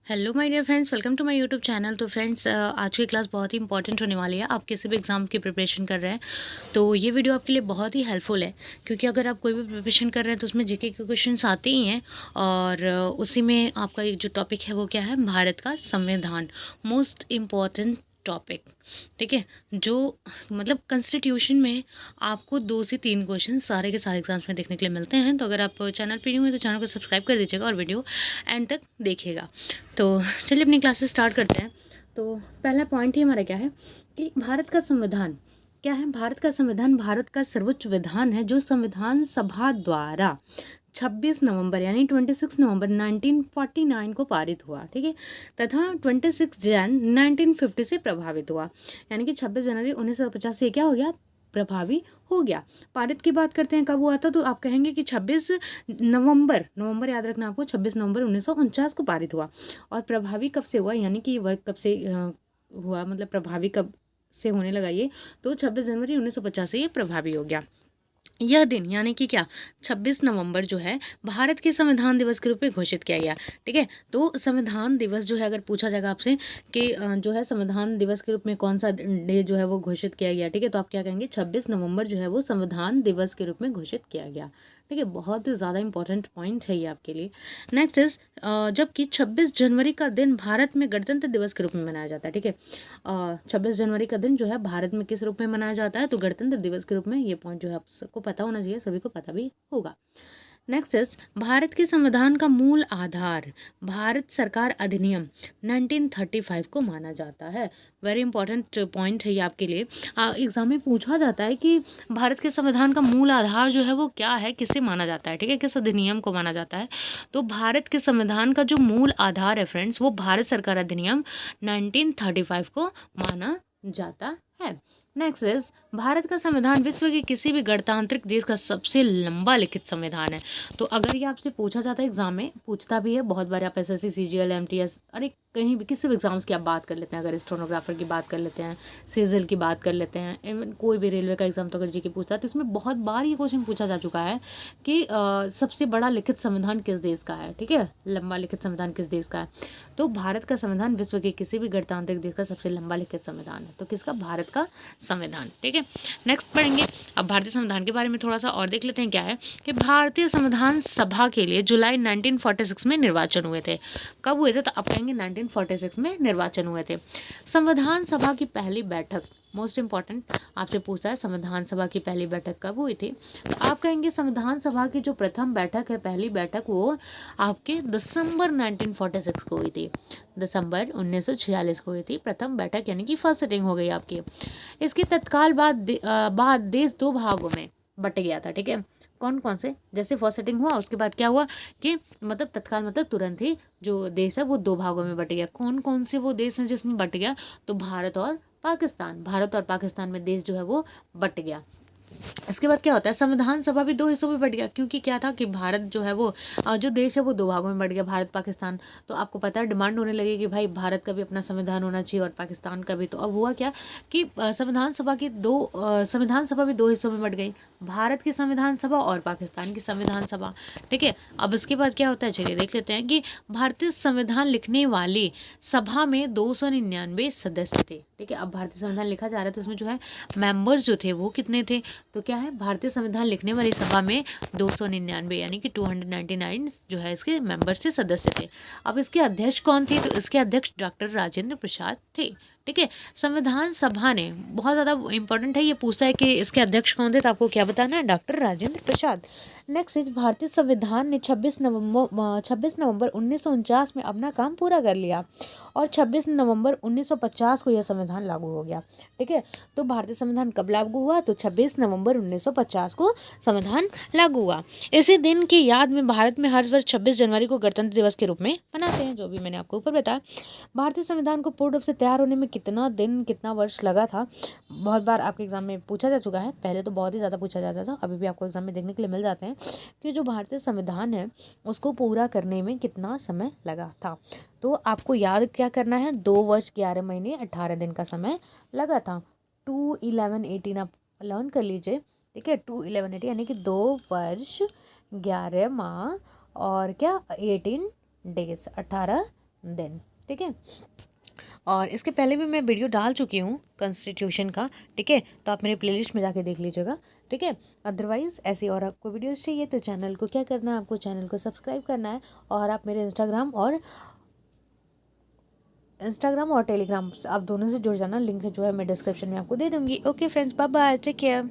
Hello my dear friends, welcome to my YouTube channel. तो friends, आज की class बहुत ही इंपॉर्टेंट होने वाली है। आप किसी भी एग्ज़ाम की प्रिपरेशन कर रहे हैं तो ये वीडियो आपके लिए बहुत ही हेल्पफुल है, क्योंकि अगर आप कोई भी प्रिपरेशन कर रहे हैं तो उसमें जीके के क्वेश्चंस आते ही हैं। और उसी में आपका एक जो टॉपिक है वो क्या है, भारत का संविधान, मोस्ट इम्पॉर्टेंट टॉपिक। ठीक है, जो मतलब कॉन्स्टिट्यूशन में आपको 2 से 3 क्वेश्चन सारे के सारे एग्जाम्स में देखने के लिए मिलते हैं। तो अगर आप चैनल पर न्यू हैं तो चैनल को सब्सक्राइब कर दीजिएगा और वीडियो एंड तक देखिएगा। तो चलिए अपनी क्लासेस स्टार्ट करते हैं। तो पहला पॉइंट ही हमारा क्या है कि भारत का संविधान क्या है। भारत का संविधान भारत का सर्वोच्च विधान है, जो संविधान सभा द्वारा 26 नवंबर यानी 26 नवंबर 1949 को पारित हुआ। ठीक है, तथा 26 जन 1950 से प्रभावित हुआ, यानी कि 26 जनवरी 1950 से क्या हो गया, प्रभावी हो गया। पारित की बात करते हैं कब हुआ था, तो आप कहेंगे कि 26 नवंबर, नवंबर याद रखना आपको, 26 नवंबर 1949 को पारित हुआ। और प्रभावी कब से हुआ, यानी कि वर्क कब से हुआ, मतलब प्रभावी कब से होने लगा ये, तो 26 जनवरी 1950 से ये प्रभावी हो गया। यह दिन यानी कि क्या, 26 नवंबर जो है भारत के संविधान दिवस के रूप में घोषित किया गया। ठीक है, तो संविधान दिवस जो है, अगर पूछा जाएगा आपसे कि जो है संविधान दिवस के रूप में कौन सा डे जो है वो घोषित किया गया, ठीक है, तो आप क्या कहेंगे, 26 नवंबर जो है वो संविधान दिवस के रूप में घोषित किया गया। ठीक है, बहुत ही ज़्यादा इंपॉर्टेंट पॉइंट है ये आपके लिए। नेक्स्ट इज, जबकि 26 जनवरी का दिन भारत में गणतंत्र दिवस के रूप में मनाया जाता है। ठीक है, 26 जनवरी का दिन जो है भारत में किस रूप में मनाया जाता है, तो गणतंत्र दिवस के रूप में। ये पॉइंट जो है आप सबको पता होना चाहिए, सभी को पता भी होगा। नेक्स्ट इज, भारत के संविधान का मूल आधार भारत सरकार अधिनियम 1935 को माना जाता है। वेरी इंपॉर्टेंट पॉइंट है ये आपके लिए। एग्जाम में पूछा जाता है कि भारत के संविधान का मूल आधार जो है वो क्या है, किसे माना जाता है। ठीक है, किस अधिनियम को माना जाता है, तो भारत के संविधान का जो मूल आधार है फ्रेंड्स, वो भारत सरकार अधिनियम 1935 को माना जाता है। नेक्स्ट इज, भारत का संविधान विश्व के किसी भी गणतांत्रिक देश का सबसे लंबा लिखित संविधान है। तो अगर ये आपसे पूछा जाता है, एग्जाम में पूछता भी है बहुत बार, आप एसएससी सीजीएल एमटीएस, अरे कहीं भी किसी भी एग्जाम्स की आप बात कर लेते हैं, अगर स्टेनोग्राफर की बात कर लेते हैं, सीजीएल की बात कर लेते हैं, इवन कोई भी रेलवे का एग्जाम तो अगर जीके पूछता है, तो इसमें बहुत बार ये क्वेश्चन पूछा जा चुका है कि सबसे बड़ा लिखित संविधान किस देश का है। ठीक है, लंबा लिखित संविधान किस देश का है, तो भारत का संविधान विश्व के किसी भी गणतांत्रिक देश का सबसे लंबा लिखित संविधान है। तो किसका, भारत का संविधान। ठीक है, नेक्स्ट पढ़ेंगे। अब भारतीय संविधान के बारे में थोड़ा सा और देख लेते हैं क्या है कि भारतीय संविधान सभा के लिए जुलाई 1946 में निर्वाचन हुए थे। कब हुए थे, तो आप कहेंगे 1946 में निर्वाचन हुए थे। संविधान सभा की पहली बैठक, मोस्ट इंपॉर्टेंट, आपसे पूछता है संविधान सभा की पहली बैठक कब हुई थी, तो आप कहेंगे संविधान सभा की जो प्रथम बैठक है, पहली बैठक, वो आपके दिसंबर 1946 को हुई थी। दिसंबर 1946 को हुई थी प्रथम बैठक, यानी कि फर्स्ट सिटिंग हो गई आपकी। इसके तत्काल बाद देश 2 भागों में बट गया था। ठीक है, कौन कौन से, जैसे फर्स्ट सेटिंग हुआ उसके बाद क्या हुआ कि मतलब तत्काल मतलब तुरंत ही जो देश है वो 2 भागों में बट गया। कौन कौन से वो देश हैं जिसमें बट गया, तो भारत और पाकिस्तान। भारत और पाकिस्तान में देश जो है वो बट गया। इसके बाद क्या होता है, संविधान सभा भी 2 हिस्सों में बट गया, क्योंकि क्या था कि भारत जो है वो जो देश है वो 2 भागों में बट गया, भारत पाकिस्तान। तो आपको पता है डिमांड होने लगी कि भाई भारत का भी अपना संविधान होना चाहिए और पाकिस्तान का भी। तो अब हुआ क्या कि संविधान सभा भी 2 हिस्सों में बट गई, भारत की संविधान सभा और पाकिस्तान की संविधान सभा। ठीक है, अब इसके बाद क्या होता है, चलिए देख लेते हैं कि भारतीय संविधान लिखने वाली सभा में 299 सदस्य थे। ठीक है, अब भारतीय संविधान लिखा जा रहा है तो इसमें जो है मेंबर्स जो थे वो कितने थे, तो क्या है, भारतीय संविधान लिखने वाली सभा में 299 यानी कि 299 जो है इसके मेंबर्स थे, सदस्य थे। अब इसके अध्यक्ष कौन थे, तो इसके अध्यक्ष डॉक्टर राजेंद्र प्रसाद थे। ठीक है, संविधान सभा ने, बहुत ज़्यादा इंपॉर्टेंट है, ये पूछता है कि इसके अध्यक्ष कौन थे, तो आपको क्या बताना है, doctor Rajendra Prasad. Next is, भारतीय संविधान ने 26 नवंबर 1949 में अपना काम पूरा कर लिया और 26 नवंबर 1950 को यह संविधान लागू हो गया। ठीक है, तो भारतीय संविधान कब लागू हुआ, तो 26 नवंबर 1950 को संविधान लागू हुआ। इसी दिन की याद में भारत में हर वर्ष 26 जनवरी को गणतंत्र दिवस के रूप में मनाते हैं, जो भी मैंने आपको ऊपर बताया। भारतीय संविधान को पूर्ण रूप से तैयार होने में कितना दिन, कितना वर्ष लगा था, बहुत बार आपके एग्जाम में पूछा जा चुका है। पहले तो बहुत ही ज़्यादा पूछा जाता था, अभी भी आपको एग्जाम में देखने के लिए मिल जाते हैं कि जो भारतीय संविधान है उसको पूरा करने में कितना समय लगा था। तो आपको याद क्या करना है, 2 वर्ष 11 महीने 18 दिन का समय लगा था। 2-11-18 आप लर्न कर लीजिए। ठीक है, 2-11-18 यानी कि 2 वर्ष 11 माह और क्या 18 डेज, 18 देन, ठीक है। और इसके पहले भी मैं वीडियो डाल चुकी हूँ कॉन्स्टिट्यूशन का, ठीक है, तो आप मेरे प्लेलिस्ट में जाके देख लीजिएगा, ठीक है। अदरवाइज़ ऐसी और आपको वीडियोस चाहिए तो चैनल को क्या करना है, आपको चैनल को सब्सक्राइब करना है, और आप मेरे इंस्टाग्राम और टेलीग्राम आप दोनों से जुड़ जाना, लिंक जो है मैं डिस्क्रिप्शन में आपको दे दूँगी। Okay friends, bye bye, take care.